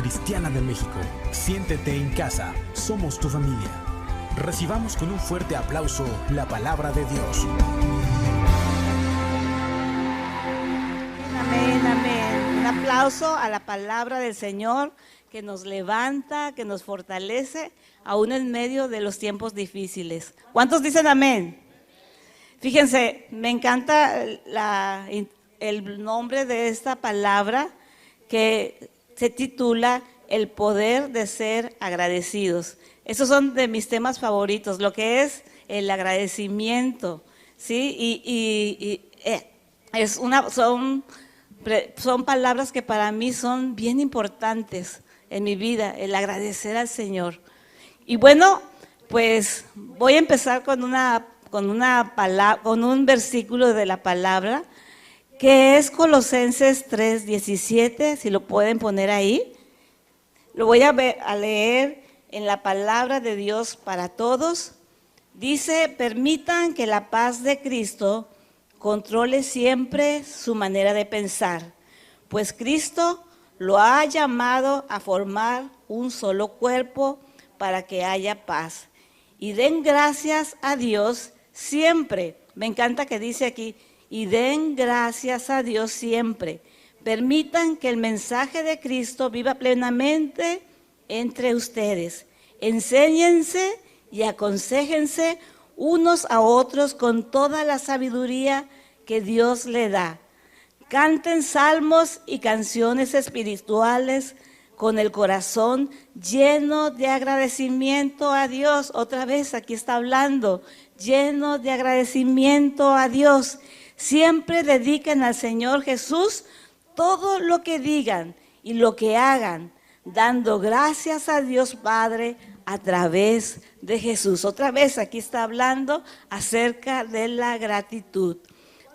Cristiana de México. Siéntete en casa, somos tu familia. Recibamos con un fuerte aplauso la palabra de Dios. Amén, amén. Un aplauso a la palabra del Señor que nos levanta, que nos fortalece, aún en medio de los tiempos difíciles. ¿Cuántos dicen amén? Fíjense, me encanta el nombre de esta palabra que se titula El poder de ser agradecidos. Esos son de mis temas favoritos, lo que es el agradecimiento, ¿sí? Son palabras que para mí son bien importantes en mi vida, el agradecer al Señor. Y bueno, pues voy a empezar con un versículo de la palabra, que es Colosenses 3:17, si lo pueden poner ahí. Lo voy a leer en la palabra de Dios para todos. Dice: permitan que la paz de Cristo controle siempre su manera de pensar, pues Cristo lo ha llamado a formar un solo cuerpo para que haya paz. Y den gracias a Dios siempre. Me encanta que dice aquí, y den gracias a Dios siempre. Permitan que el mensaje de Cristo viva plenamente entre ustedes. Enséñense y aconséjense unos a otros con toda la sabiduría que Dios le da. Canten salmos y canciones espirituales con el corazón lleno de agradecimiento a Dios. Otra vez aquí está hablando, lleno de agradecimiento a Dios. Siempre dediquen al Señor Jesús todo lo que digan y lo que hagan, dando gracias a Dios Padre a través de Jesús. Otra vez aquí está hablando acerca de la gratitud.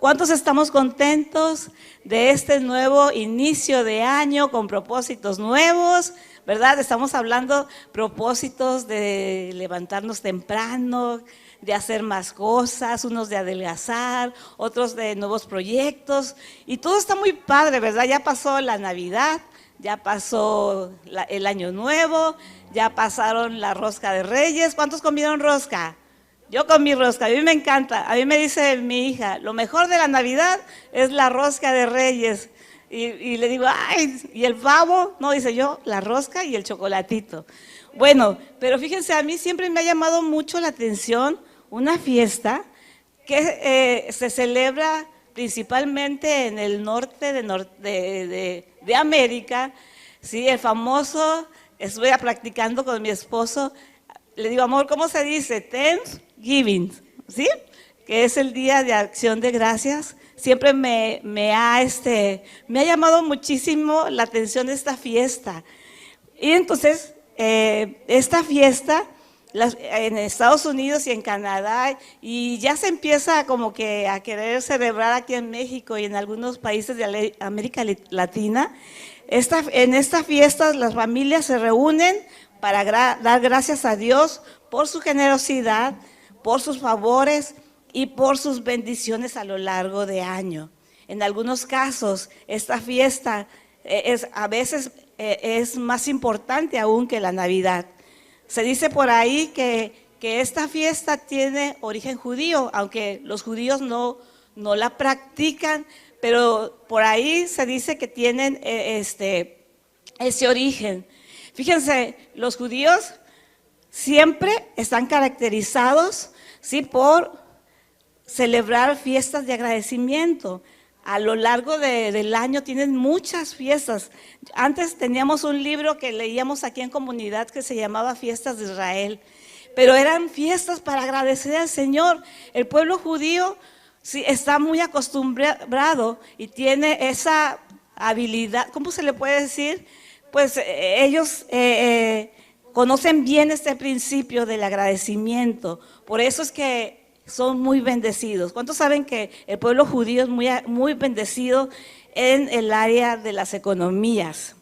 ¿Cuántos estamos contentos de este nuevo inicio de año con propósitos nuevos? ¿Verdad? Estamos hablando propósitos de levantarnos temprano, de hacer más cosas, unos de adelgazar, otros de nuevos proyectos. Y todo está muy padre, ¿verdad? Ya pasó la Navidad, ya pasó el Año Nuevo, ya pasaron la rosca de Reyes. ¿Cuántos comieron rosca? Yo comí rosca, a mí me encanta. A mí me dice mi hija, lo mejor de la Navidad es la rosca de Reyes. Y le digo, ay, ¿y el pavo? No, dice yo, la rosca y el chocolatito. Bueno, pero fíjense, a mí siempre me ha llamado mucho la atención una fiesta que se celebra principalmente en el norte de América, ¿sí? El famoso, estuve practicando con mi esposo, le digo, amor, ¿cómo se dice? Thanksgiving, ¿sí? Que es el Día de Acción de Gracias. Siempre me ha llamado muchísimo la atención esta fiesta. Y entonces, esta fiesta en Estados Unidos y en Canadá, y ya se empieza como que a querer celebrar aquí en México y en algunos países de América Latina. En esta fiesta las familias se reúnen para dar gracias a Dios por su generosidad, por sus favores y por sus bendiciones a lo largo de año. En algunos casos, esta fiesta a veces es más importante aún que la Navidad. Se dice por ahí que esta fiesta tiene origen judío, aunque los judíos no la practican, pero por ahí se dice que tienen ese origen. Fíjense, los judíos siempre están caracterizados, ¿sí?, por celebrar fiestas de agradecimiento. A lo largo del año tienen muchas fiestas. Antes teníamos un libro que leíamos aquí en comunidad que se llamaba Fiestas de Israel, pero eran fiestas para agradecer al Señor. El pueblo judío sí está muy acostumbrado y tiene esa habilidad, ¿cómo se le puede decir? Pues ellos conocen bien este principio del agradecimiento. Por eso es que son muy bendecidos. ¿Cuántos saben que el pueblo judío es muy bendecido en el área de las economías?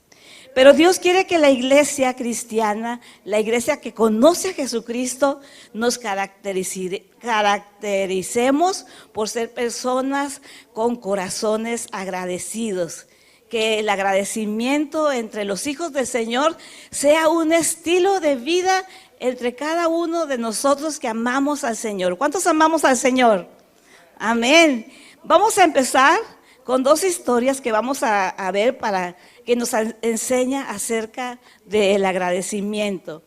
Pero Dios quiere que la iglesia cristiana, la iglesia que conoce a Jesucristo, nos caractericemos por ser personas con corazones agradecidos, que el agradecimiento entre los hijos del Señor sea un estilo de vida entre cada uno de nosotros que amamos al Señor. ¿Cuántos amamos al Señor? Amén. Vamos a empezar con dos historias que vamos a ver para que nos enseña acerca del agradecimiento.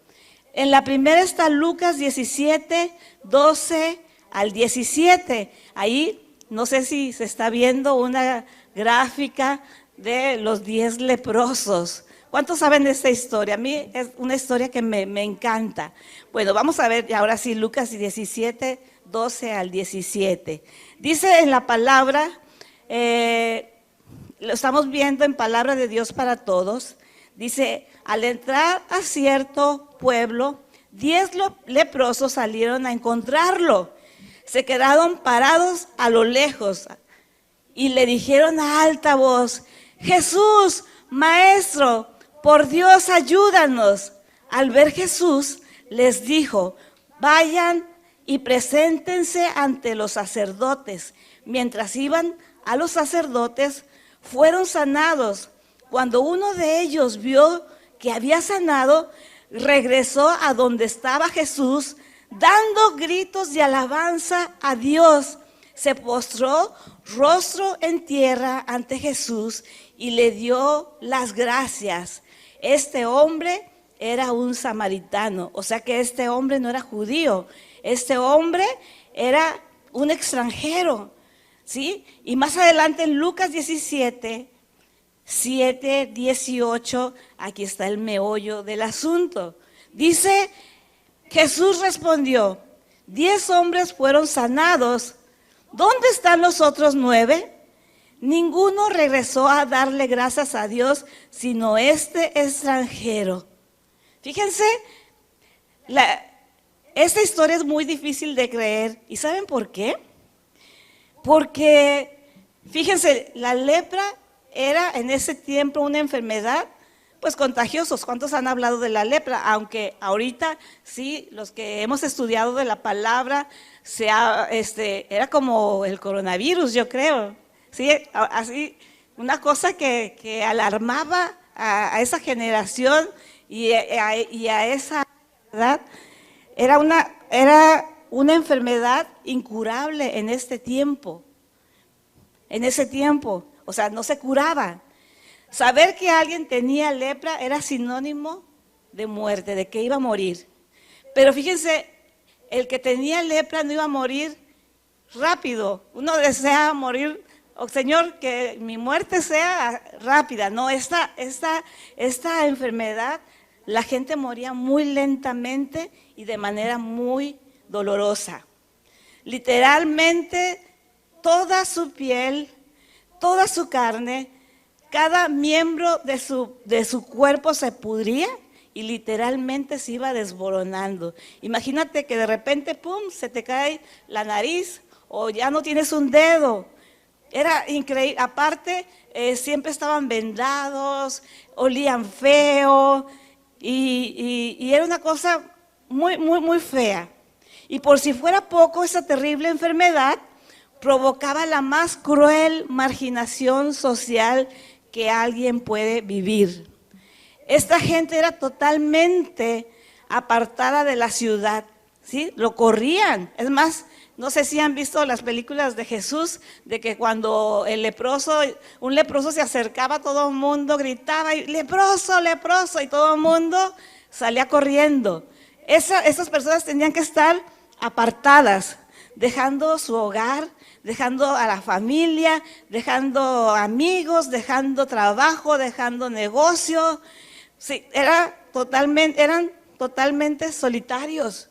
En la primera está Lucas 17, 12 al 17. Ahí no sé si se está viendo una gráfica de los 10 leprosos. ¿Cuántos saben de esta historia? A mí es una historia que me encanta. Bueno, vamos a ver ahora sí Lucas 17, 12 al 17. Dice en la palabra, lo estamos viendo en Palabra de Dios para Todos. Dice, al entrar a cierto pueblo, 10 leprosos salieron a encontrarlo. Se quedaron parados a lo lejos y le dijeron a alta voz, Jesús, Maestro, por Dios ayúdanos. Al ver Jesús, les dijo, vayan y preséntense ante los sacerdotes. Mientras iban a los sacerdotes, fueron sanados. Cuando uno de ellos vio que había sanado, regresó a donde estaba Jesús, dando gritos de alabanza a Dios. Se postró rostro en tierra ante Jesús y le dio las gracias. Este hombre era un samaritano, o sea que este hombre no era judío, este hombre era un extranjero, ¿sí? Y más adelante en Lucas 17, 7, 18, aquí está el meollo del asunto. Dice, Jesús respondió, 10 hombres fueron sanados, ¿dónde están los otros 9? Ninguno regresó a darle gracias a Dios, sino este extranjero. Fíjense, esta historia es muy difícil de creer. ¿Y saben por qué? Porque, fíjense, la lepra era en ese tiempo una enfermedad, pues contagiosa. ¿Cuántos han hablado de la lepra? Aunque ahorita sí, los que hemos estudiado de la palabra, era como el coronavirus, yo creo. Sí, así, una cosa que alarmaba a esa generación y a esa edad. Era una enfermedad incurable en este tiempo. En ese tiempo, o sea, no se curaba. Saber que alguien tenía lepra era sinónimo de muerte, de que iba a morir. Pero fíjense, el que tenía lepra no iba a morir rápido. Uno desea morir, oh, Señor, que mi muerte sea rápida. No, esta enfermedad, la gente moría muy lentamente y de manera muy dolorosa. Literalmente, toda su piel, toda su carne, cada miembro de su cuerpo se pudría y literalmente se iba desboronando. Imagínate que de repente, pum, se te cae la nariz o ya no tienes un dedo. Era increíble. Aparte, siempre estaban vendados, olían feo y era una cosa muy, muy, muy fea. Y por si fuera poco, esa terrible enfermedad provocaba la más cruel marginación social que alguien puede vivir. Esta gente era totalmente apartada de la ciudad, ¿sí? Lo corrían. Es más, no sé si han visto las películas de Jesús, de que cuando un leproso se acercaba, todo el mundo gritaba, leproso, leproso, y todo el mundo salía corriendo. Esas personas tenían que estar apartadas, dejando su hogar, dejando a la familia, dejando amigos, dejando trabajo, dejando negocio. Sí, eran totalmente solitarios.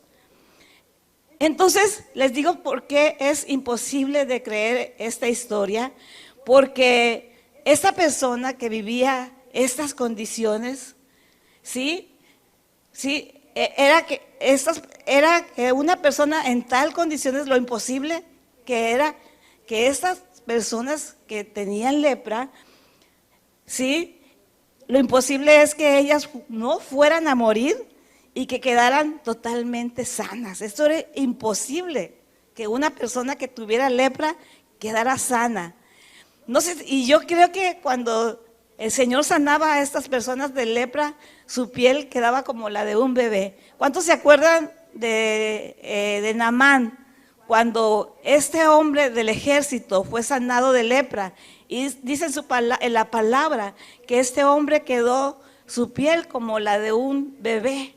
Entonces, les digo por qué es imposible de creer esta historia, porque esta persona que vivía estas condiciones, era que una persona en tal condiciones, lo imposible que era que estas personas que tenían lepra, lo imposible es que ellas no fueran a morir y que quedaran totalmente sanas. Esto era imposible, que una persona que tuviera lepra quedara sana. No sé, y yo creo que cuando el Señor sanaba a estas personas de lepra, su piel quedaba como la de un bebé. ¿Cuántos se acuerdan de Naamán? Cuando este hombre del ejército fue sanado de lepra, y dice en la palabra que este hombre quedó su piel como la de un bebé.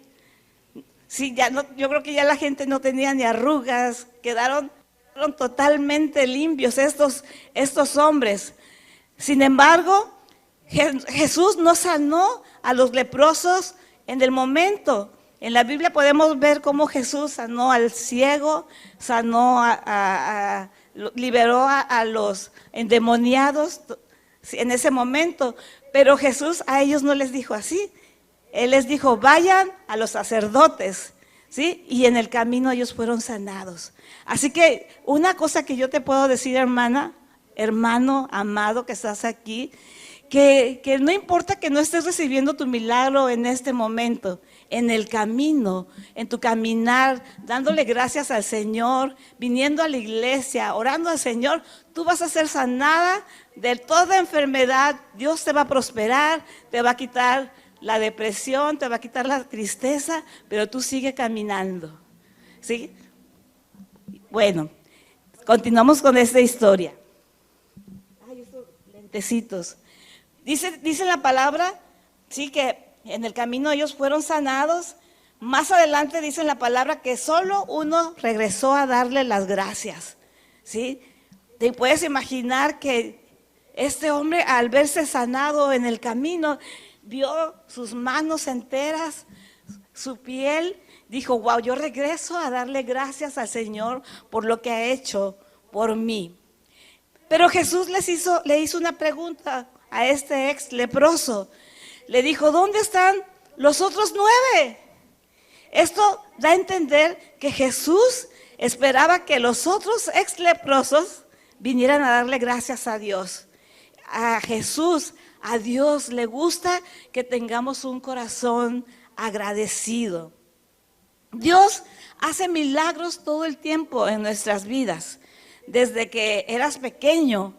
Sí, ya no, yo creo que ya la gente no tenía ni arrugas, quedaron totalmente limpios estos hombres. Sin embargo, Jesús no sanó a los leprosos en el momento. En la Biblia podemos ver cómo Jesús sanó al ciego, liberó a los endemoniados en ese momento. Pero Jesús a ellos no les dijo así. Él les dijo, vayan a los sacerdotes, ¿sí? Y en el camino ellos fueron sanados. Así que una cosa que yo te puedo decir, hermana, hermano, amado que estás aquí, que no importa que no estés recibiendo tu milagro en este momento, en el camino, en tu caminar, dándole gracias al Señor, viniendo a la iglesia, orando al Señor, tú vas a ser sanada de toda enfermedad. Dios te va a prosperar, te va a quitar la depresión, te va a quitar la tristeza, pero tú sigue caminando, ¿sí? Bueno, continuamos con esta historia. Ay, estos lentecitos. Dice la palabra, sí, que en el camino ellos fueron sanados. Más adelante dice en la palabra que solo uno regresó a darle las gracias, ¿sí? Te puedes imaginar que este hombre, al verse sanado en el camino, vio sus manos enteras, su piel, dijo, wow, yo regreso a darle gracias al Señor por lo que ha hecho por mí. Pero Jesús le hizo una pregunta a este ex leproso. Le dijo, ¿dónde están los otros 9? Esto da a entender que Jesús esperaba que los otros ex leprosos vinieran a darle gracias a Dios. A Jesús, a Dios le gusta que tengamos un corazón agradecido. Dios hace milagros todo el tiempo en nuestras vidas. Desde que eras pequeño,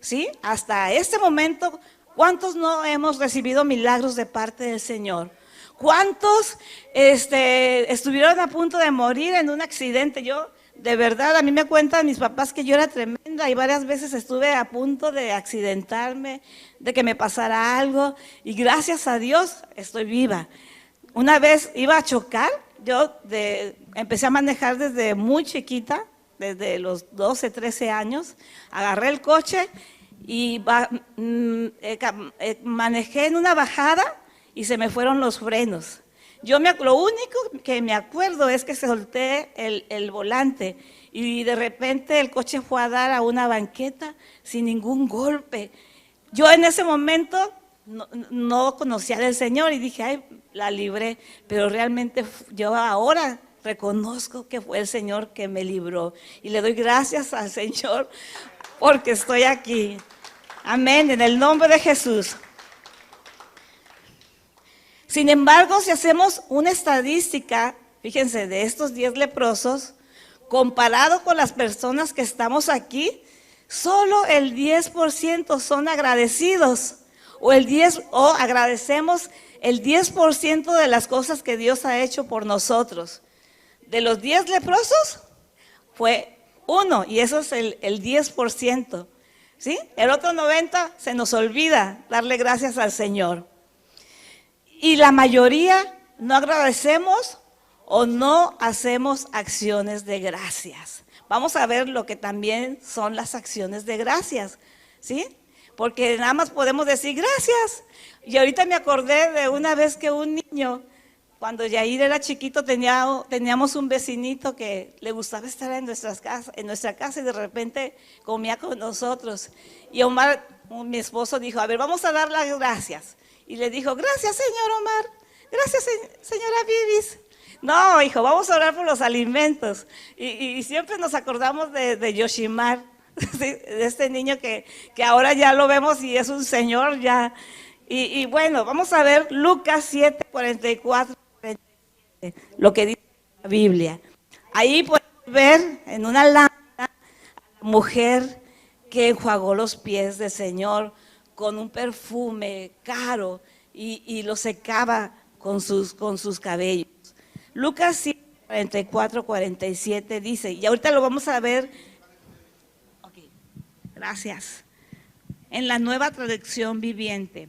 ¿sí? Hasta este momento, ¿cuántos no hemos recibido milagros de parte del Señor? ¿Cuántos estuvieron a punto de morir en un accidente? Yo, de verdad, a mí me cuentan mis papás que yo era tremenda y varias veces estuve a punto de accidentarme, de que me pasara algo, y gracias a Dios estoy viva. Una vez iba a chocar, empecé a manejar desde muy chiquita, desde los 12, 13 años, agarré el coche y manejé en una bajada y se me fueron los frenos. Lo único que me acuerdo es que solté el volante y de repente el coche fue a dar a una banqueta sin ningún golpe. Yo en ese momento no conocía del Señor y dije, ay, la libré, pero realmente yo ahora reconozco que fue el Señor que me libró y le doy gracias al Señor porque estoy aquí. Amén, en el nombre de Jesús. Sin embargo, si hacemos una estadística, fíjense, de estos 10 leprosos, comparado con las personas que estamos aquí, solo el 10% son agradecidos, o agradecemos el 10% de las cosas que Dios ha hecho por nosotros. De los 10 leprosos, fue 1, y eso es el 10%, ¿sí? El otro 90% se nos olvida darle gracias al Señor. Y la mayoría no agradecemos o no hacemos acciones de gracias. Vamos a ver lo que también son las acciones de gracias, ¿sí? Porque nada más podemos decir gracias. Y ahorita me acordé de una vez que un niño, cuando Yair era chiquito, teníamos un vecinito que le gustaba estar en nuestra casa y de repente comía con nosotros. Y Omar, mi esposo, dijo, a ver, vamos a dar las gracias. Y le dijo, gracias, señor Omar, gracias, señora Vivis. No, hijo, vamos a orar por los alimentos. Y siempre nos acordamos de Yoshimar, de este niño que ahora ya lo vemos y es un señor ya. Y bueno, vamos a ver Lucas 7, 44, 47, lo que dice la Biblia. Ahí podemos ver en una lámpara a la mujer que enjuagó los pies del Señor con un perfume caro y lo secaba con sus cabellos. Lucas 7, 44, 47 dice, y ahorita lo vamos a ver, okay, gracias, en la Nueva Traducción Viviente.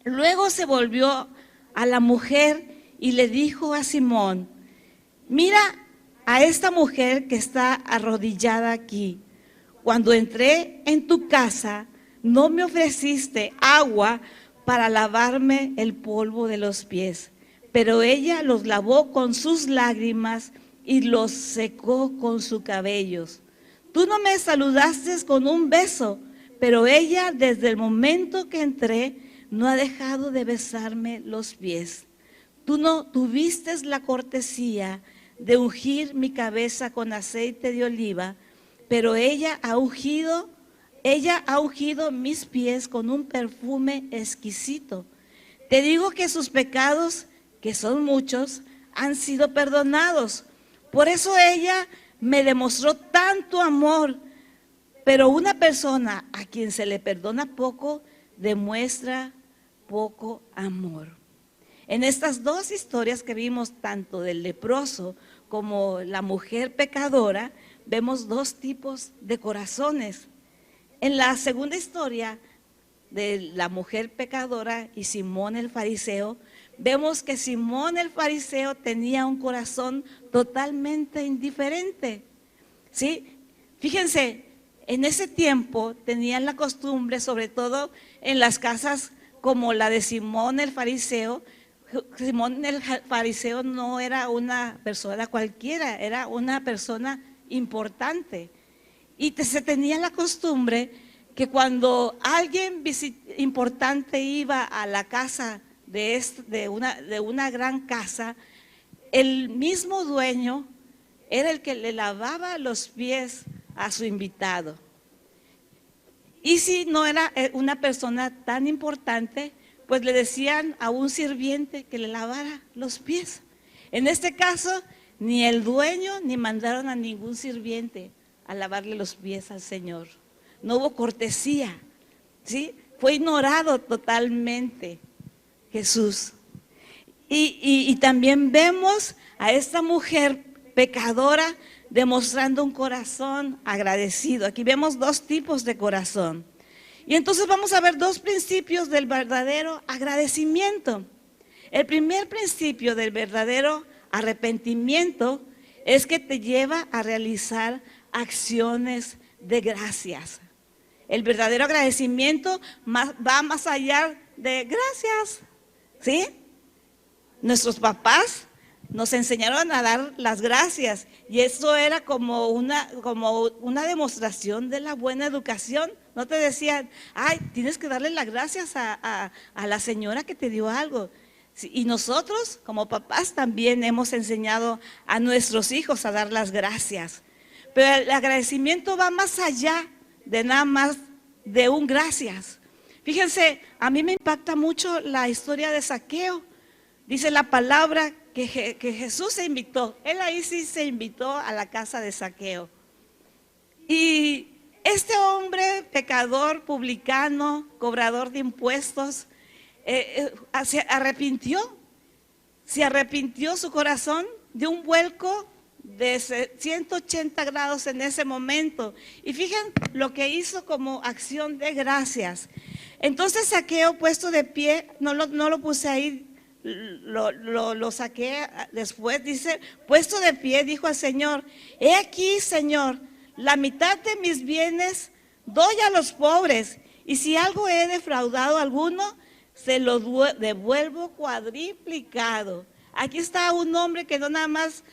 Luego se volvió a la mujer y le dijo a Simón, mira a esta mujer que está arrodillada aquí. Cuando entré en tu casa, no me ofreciste agua para lavarme el polvo de los pies, pero ella los lavó con sus lágrimas y los secó con sus cabellos. Tú no me saludaste con un beso, pero ella desde el momento que entré no ha dejado de besarme los pies. Tú no tuviste la cortesía de ungir mi cabeza con aceite de oliva, pero ella ha ungido mis pies con un perfume exquisito. Te digo que sus pecados, que son muchos, han sido perdonados. Por eso ella me demostró tanto amor. Pero una persona a quien se le perdona poco, demuestra poco amor. En estas dos historias que vimos, tanto del leproso como la mujer pecadora, vemos dos tipos de corazones. En la segunda historia de la mujer pecadora y Simón el fariseo, vemos que Simón el fariseo tenía un corazón totalmente indiferente. ¿Sí? Fíjense, en ese tiempo tenían la costumbre, sobre todo en las casas como la de Simón el fariseo. Simón el fariseo no era una persona cualquiera, era una persona importante. Y se tenía la costumbre que cuando alguien importante iba a la casa de una gran casa, el mismo dueño era el que le lavaba los pies a su invitado. Y si no era una persona tan importante, pues le decían a un sirviente que le lavara los pies. En este caso, ni el dueño ni mandaron a ningún sirviente a lavarle los pies al Señor. No hubo cortesía, ¿sí? Fue ignorado totalmente Jesús. Y también vemos a esta mujer pecadora demostrando un corazón agradecido. Aquí vemos dos tipos de corazón. Y entonces vamos a ver dos principios del verdadero agradecimiento. El primer principio del verdadero arrepentimiento es que te lleva a realizar acciones de gracias. El verdadero agradecimiento va más allá de gracias, ¿sí? Nuestros papás nos enseñaron a dar las gracias y eso era como una demostración de la buena educación. No te decían, ay, tienes que darle las gracias a la señora que te dio algo. Sí, y nosotros como papás también hemos enseñado a nuestros hijos a dar las gracias. Pero el agradecimiento va más allá de nada más de un gracias. Fíjense, a mí me impacta mucho la historia de Zaqueo. Dice la palabra que Jesús se invitó. Él ahí sí se invitó a la casa de Zaqueo. Y este hombre pecador, publicano, cobrador de impuestos, se arrepintió su corazón de un vuelco de 180 grados en ese momento. Y fíjense lo que hizo como acción de gracias. Entonces Zaqueo, puesto de pie, no lo puse ahí, lo saqué después, dice, puesto de pie, dijo al Señor, he aquí, Señor, la mitad de mis bienes doy a los pobres, y si algo he defraudado a alguno, se lo devuelvo cuadriplicado. Aquí está un hombre que no nada más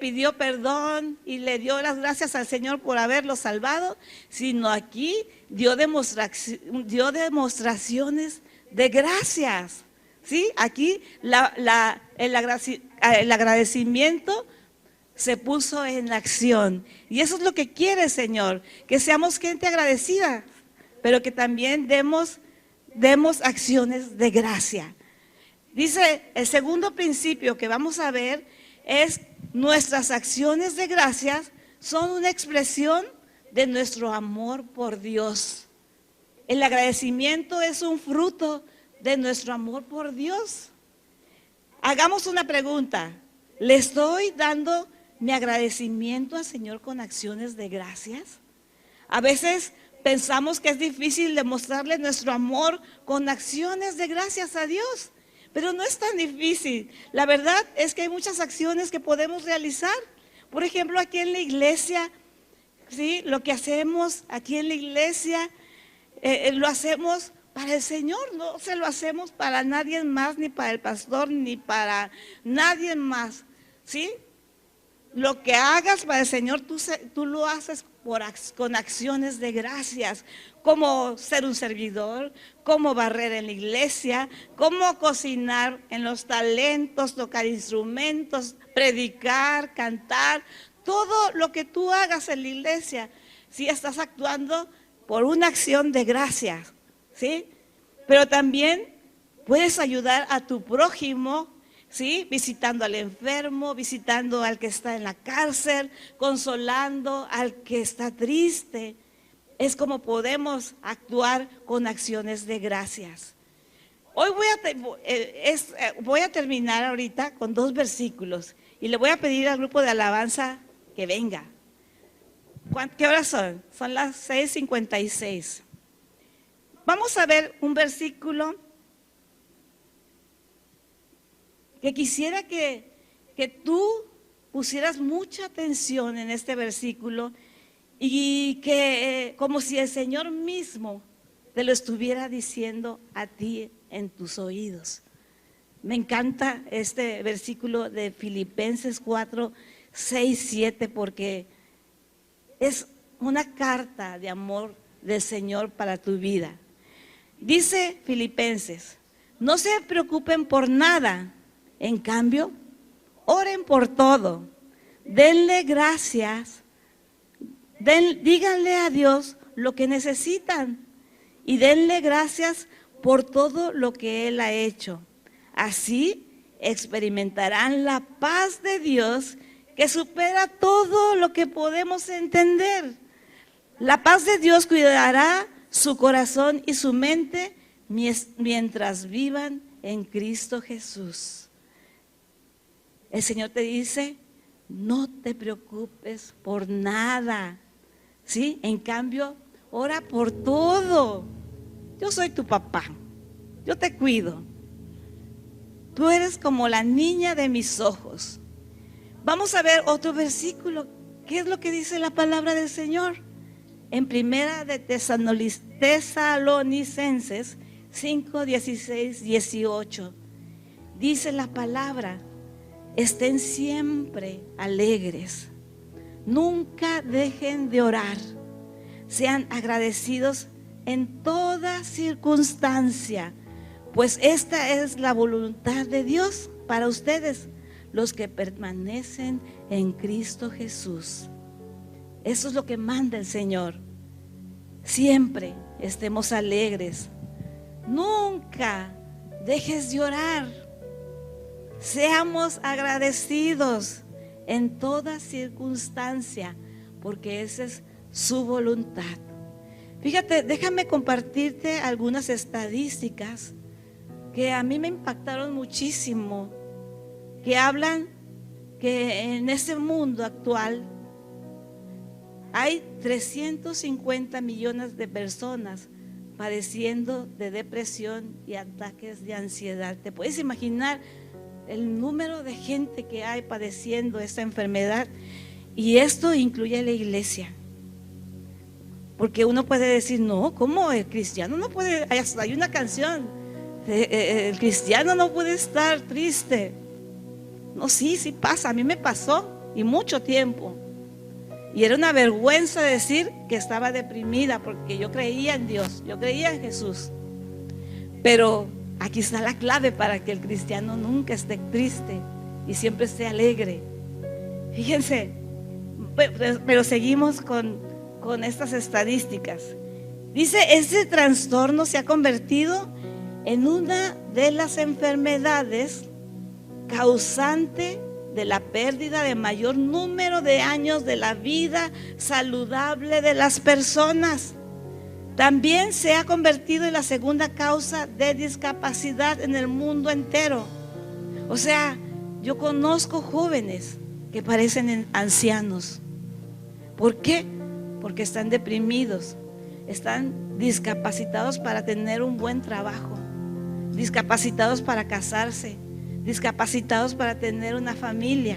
pidió perdón y le dio las gracias al Señor por haberlo salvado, sino aquí dio demostraciones de gracias. ¿Sí? Aquí el agradecimiento se puso en acción. Y eso es lo que quiere el Señor, que seamos gente agradecida, pero que también demos acciones de gracia. Dice, el segundo principio que vamos a ver es nuestras acciones de gracias son una expresión de nuestro amor por Dios. El agradecimiento es un fruto de nuestro amor por Dios. Hagamos una pregunta. ¿Le estoy dando mi agradecimiento al Señor con acciones de gracias? A veces pensamos que es difícil demostrarle nuestro amor con acciones de gracias a Dios, pero no es tan difícil. La verdad es que hay muchas acciones que podemos realizar. Por ejemplo, aquí en la iglesia, ¿sí? Lo que hacemos aquí en la iglesia, lo hacemos para el Señor, no se lo hacemos para nadie más, ni para el pastor, ni para nadie más, ¿sí? Lo que hagas para el Señor, tú lo haces con acciones de gracias, como ser un servidor, como barrer en la iglesia, como cocinar en los talentos, tocar instrumentos, predicar, cantar, todo lo que tú hagas en la iglesia, si estás actuando por una acción de gracias, ¿sí? Pero también puedes ayudar a tu prójimo, ¿sí? Visitando al enfermo, visitando al que está en la cárcel, consolando al que está triste. Es como podemos actuar con acciones de gracias. Hoy voy a terminar ahorita con 2 versículos y le voy a pedir al grupo de alabanza que venga. ¿Qué horas son? Son las 6:56. Vamos a ver un versículo que quisiera que tú pusieras mucha atención en este versículo y que como si el Señor mismo te lo estuviera diciendo a ti en tus oídos. Me encanta este versículo de Filipenses 4, 6, 7 porque es una carta de amor del Señor para tu vida. Dice Filipenses, no se preocupen por nada, en cambio, oren por todo, denle gracias, díganle a Dios lo que necesitan y denle gracias por todo lo que Él ha hecho. Así experimentarán la paz de Dios que supera todo lo que podemos entender. La paz de Dios cuidará su corazón y su mente mientras vivan en Cristo Jesús. El Señor te dice, no te preocupes por nada, ¿sí? En cambio, ora por todo. Yo soy tu papá, yo te cuido. Tú eres como la niña de mis ojos. Vamos a ver otro versículo. ¿Qué es lo que dice la palabra del Señor? En primera de Tesalonicenses 5, 16, 18. Dice la palabra, estén siempre alegres, nunca dejen de orar, sean agradecidos en toda circunstancia, pues esta es la voluntad de Dios para ustedes, los que permanecen en Cristo Jesús. Eso es lo que manda el Señor. Siempre estemos alegres. Nunca dejes de orar. Seamos agradecidos en toda circunstancia, porque esa es su voluntad. Fíjate, déjame compartirte algunas estadísticas que a mí me impactaron muchísimo, que hablan que en este mundo actual hay 350 millones de personas padeciendo de depresión y ataques de ansiedad. ¿Te puedes imaginar el número de gente que hay padeciendo esta enfermedad? Y esto incluye a la iglesia. Porque uno puede decir, no, ¿cómo el cristiano no puede? Hay una canción, el cristiano no puede estar triste. No, sí pasa, a mí me pasó y mucho tiempo. Y era una vergüenza decir que estaba deprimida porque yo creía en Dios, yo creía en Jesús. Pero aquí está la clave para que el cristiano nunca esté triste y siempre esté alegre. Fíjense, pero seguimos con estas estadísticas. Dice, este trastorno se ha convertido en una de las enfermedades causante de la pérdida de mayor número de años de la vida saludable de las personas. También se ha convertido en la segunda causa de discapacidad en el mundo entero. O sea, yo conozco jóvenes que parecen ancianos. ¿Por qué? Porque están deprimidos, están discapacitados para tener un buen trabajo, discapacitados para casarse, discapacitados para tener una familia.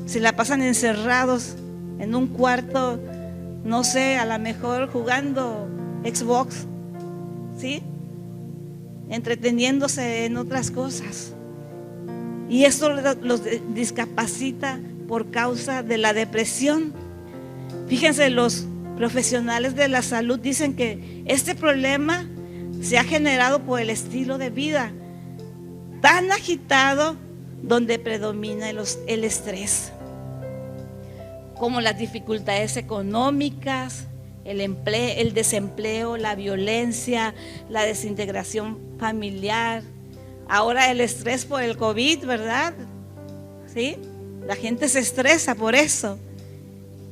Se la pasan encerrados en un cuarto, no sé, a lo mejor jugando Xbox, ¿sí? Entreteniéndose en otras cosas. Y esto los discapacita por causa de la depresión. Fíjense, los profesionales de la salud dicen que este problema se ha generado por el estilo de vida tan agitado donde predomina el estrés, como las dificultades económicas, el desempleo, la violencia, la desintegración familiar. Ahora el estrés por el COVID, ¿verdad? ¿Sí? La gente se estresa por eso.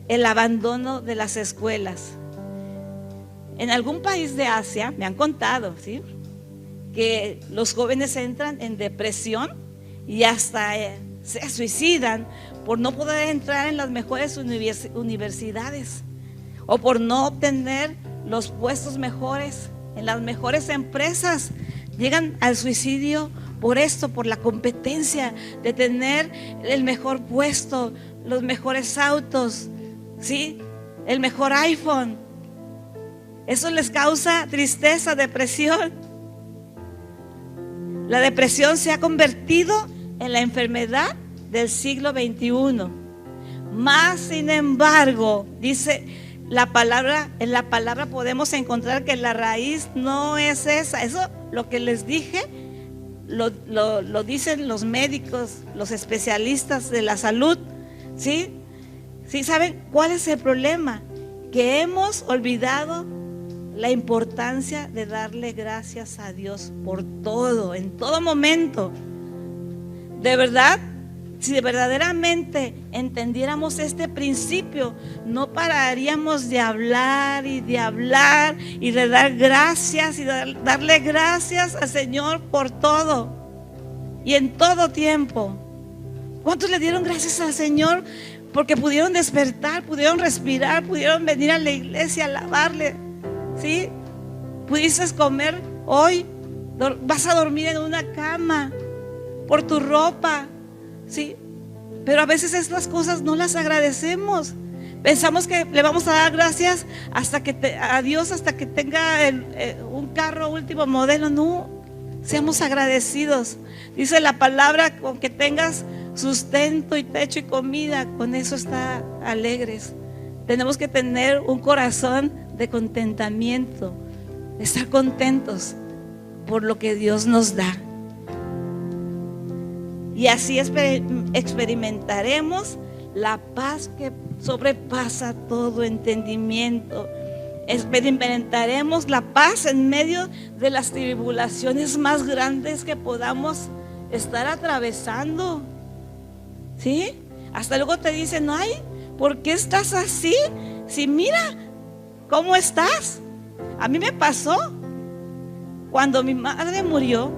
El abandono de las escuelas. En algún país de Asia, me han contado, ¿sí?, que los jóvenes entran en depresión y hasta se suicidan por no poder entrar en las mejores universidades o por no obtener los puestos mejores en las mejores empresas. Llegan al suicidio por esto, por la competencia de tener el mejor puesto, los mejores autos, ¿sí?, el mejor iPhone. Eso les causa tristeza, depresión. La depresión se ha convertido en la enfermedad del siglo XXI. Más sin embargo, dice la palabra, en la palabra podemos encontrar que la raíz no es esa. Eso, lo que les dije, lo dicen los médicos, los especialistas de la salud, ¿sí? ¿Sí saben cuál es el problema? Que hemos olvidado la importancia de darle gracias a Dios por todo, en todo momento. De verdad, si verdaderamente entendiéramos este principio, no pararíamos de hablar y de dar gracias y darle gracias al Señor por todo y en todo tiempo. ¿Cuántos le dieron gracias al Señor? Porque pudieron despertar, pudieron respirar, pudieron venir a la iglesia a alabarle, ¿sí? Pudiste comer hoy, vas a dormir en una cama por tu ropa, ¿sí? Pero a veces estas cosas no las agradecemos. Pensamos que le vamos a dar gracias a Dios hasta que tenga un carro último modelo. No, seamos agradecidos. Dice la palabra, con que tengas sustento y techo y comida, con eso está alegres. Tenemos que tener un corazón de contentamiento, de estar contentos por lo que Dios nos da. Y así experimentaremos la paz que sobrepasa todo entendimiento. Experimentaremos la paz en medio de las tribulaciones más grandes que podamos estar atravesando, ¿sí? Hasta luego te dicen, ay, ¿por qué estás así? Si mira cómo estás. A mí me pasó cuando mi madre murió,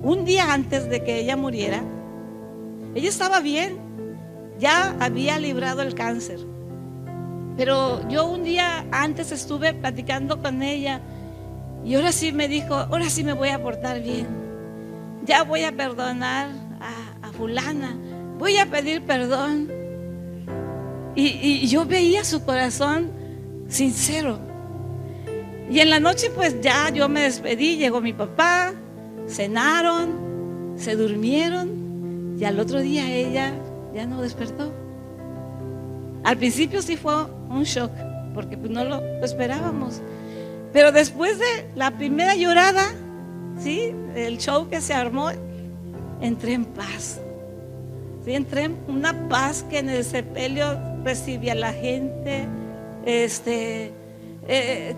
un día antes de que ella muriera, ella estaba bien, ya había librado el cáncer. Pero yo un día antes estuve platicando con ella y ahora sí me dijo, ahora sí me voy a portar bien. Ya voy a perdonar a fulana, voy a pedir perdón. Y yo veía su corazón sincero. Y en la noche pues ya yo me despedí, llegó mi papá, cenaron, se durmieron y al otro día ella ya no despertó. Al principio sí fue un shock porque pues no lo esperábamos, pero después de la primera llorada, ¿sí?, el show que se armó, entré en paz. ¿Sí? Entré en una paz que en el sepelio recibía a la gente,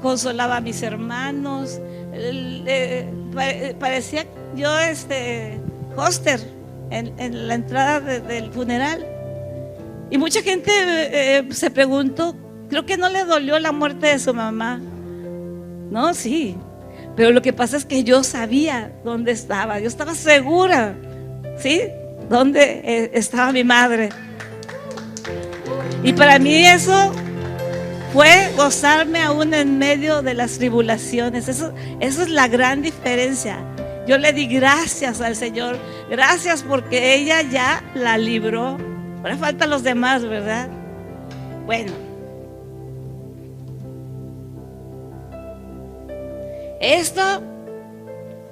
consolaba a mis hermanos, parecía yo hoster en la entrada del funeral. Y mucha gente se preguntó, creo que no le dolió la muerte de su mamá. No, sí, pero lo que pasa es que yo sabía dónde estaba, yo estaba segura, ¿sí? Dónde estaba mi madre. Y para mí eso fue gozarme aún en medio de las tribulaciones. Eso es la gran diferencia. Yo le di gracias al Señor, gracias porque ella ya la libró. Ahora faltan los demás, ¿verdad? Bueno, esto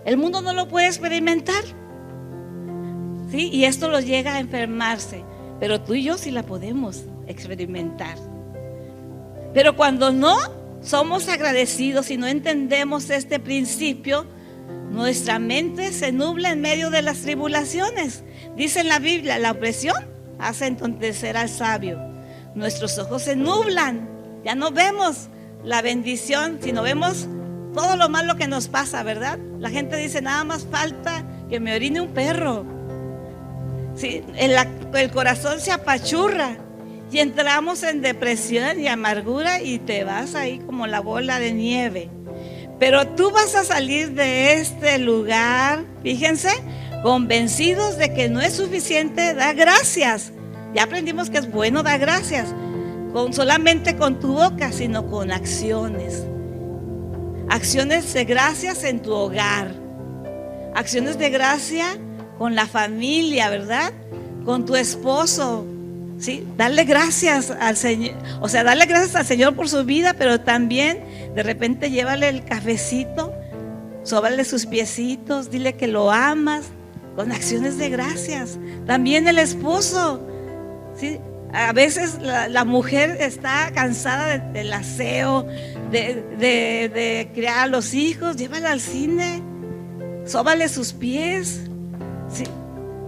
el mundo no lo puede experimentar, ¿sí? Y esto lo llega a enfermarse, pero tú y yo sí la podemos experimentar. Pero cuando no somos agradecidos y no entendemos este principio, nuestra mente se nubla en medio de las tribulaciones. Dice en la Biblia, la opresión hace entontecer al sabio. Nuestros ojos se nublan, ya no vemos la bendición, sino vemos todo lo malo que nos pasa, ¿verdad? La gente dice, nada más falta que me orine un perro. Sí, el corazón se apachurra y entramos en depresión y amargura y te vas ahí como la bola de nieve. Pero tú vas a salir de este lugar, fíjense, convencidos de que no es suficiente dar gracias. Ya aprendimos que es bueno dar gracias, solamente con tu boca, sino con acciones. Acciones de gracias en tu hogar, acciones de gracia con la familia, ¿verdad? Con tu esposo, ¿sí? Darle gracias al Señor, o sea, darle gracias al Señor por su vida, pero también de repente llévale el cafecito, sóbale sus piecitos, dile que lo amas, con acciones de gracias. También el esposo, ¿sí? A veces la mujer está cansada del aseo, de criar a los hijos, llévala al cine, sóbale sus pies, ¿sí?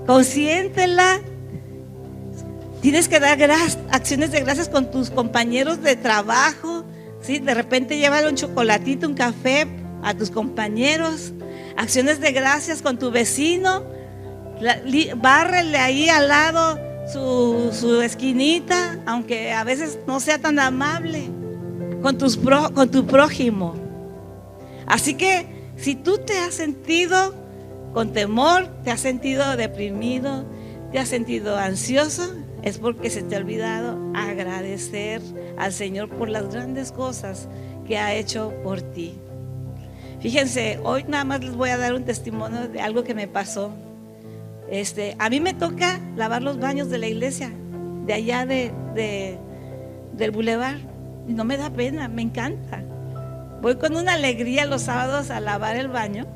Consiéntela. Tienes que dar acciones de gracias con tus compañeros de trabajo, ¿sí? De repente llévale un chocolatito, un café a tus compañeros. Acciones de gracias con tu vecino, bárrele ahí al lado su esquinita, aunque a veces no sea tan amable, con tu prójimo. Así que si tú te has sentido con temor, te has sentido deprimido, te has sentido ansioso, es porque se te ha olvidado agradecer al Señor por las grandes cosas que ha hecho por ti. Fíjense, hoy nada más les voy a dar un testimonio de algo que me pasó. A mí me toca lavar los baños de la iglesia, de allá del bulevar, y no me da pena, me encanta. Voy con una alegría los sábados a lavar el baño,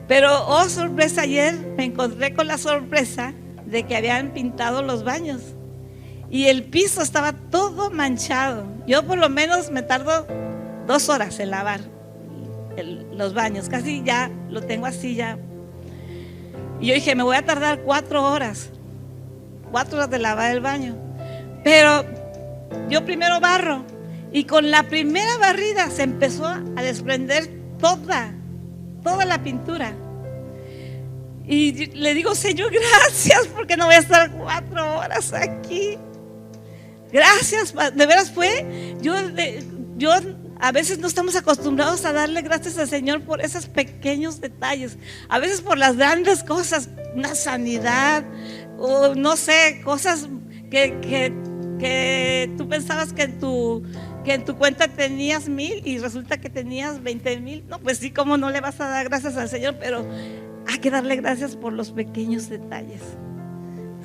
pero oh sorpresa, ayer me encontré con la sorpresa de que habían pintado los baños y el piso estaba todo manchado. Yo por lo menos me tardo 2 horas en lavar los baños, casi ya lo tengo así ya. Y yo dije, me voy a tardar 4 horas de lavar el baño. Pero yo primero barro y con la primera barrida se empezó a desprender toda la pintura. Y le digo, Señor, gracias porque no voy a estar 4 horas aquí. Gracias, de veras fue, yo a veces no estamos acostumbrados a darle gracias al Señor por esos pequeños detalles. A veces por las grandes cosas, una sanidad, o no sé, cosas que tú pensabas que en tu cuenta tenías 1,000 y resulta que tenías 20,000. No, pues sí, cómo no le vas a dar gracias al Señor, pero hay que darle gracias por los pequeños detalles,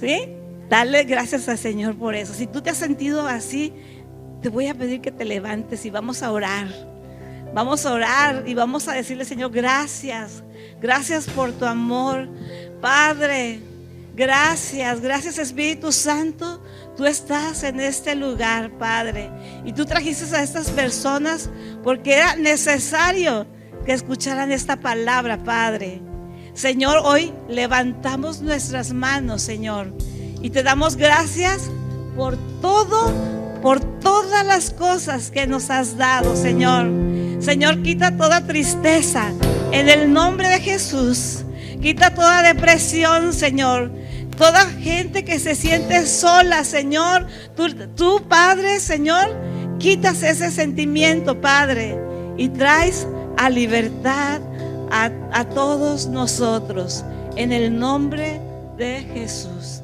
¿sí? Dale gracias al Señor por eso. Si tú te has sentido así, te voy a pedir que te levantes y vamos a orar. Vamos a orar y vamos a decirle, Señor, gracias. Gracias por tu amor. Padre, gracias. Gracias, Espíritu Santo. Tú estás en este lugar, Padre. Y tú trajiste a estas personas porque era necesario que escucharan esta palabra, Padre. Señor, hoy levantamos nuestras manos, Señor, y te damos gracias por todas las cosas que nos has dado, Señor. Señor, quita toda tristeza en el nombre de Jesús. Quita toda depresión, Señor. Toda gente que se siente sola, Señor, tú, Padre, Señor, quitas ese sentimiento, Padre, y traes a libertad a todos nosotros, en el nombre de Jesús.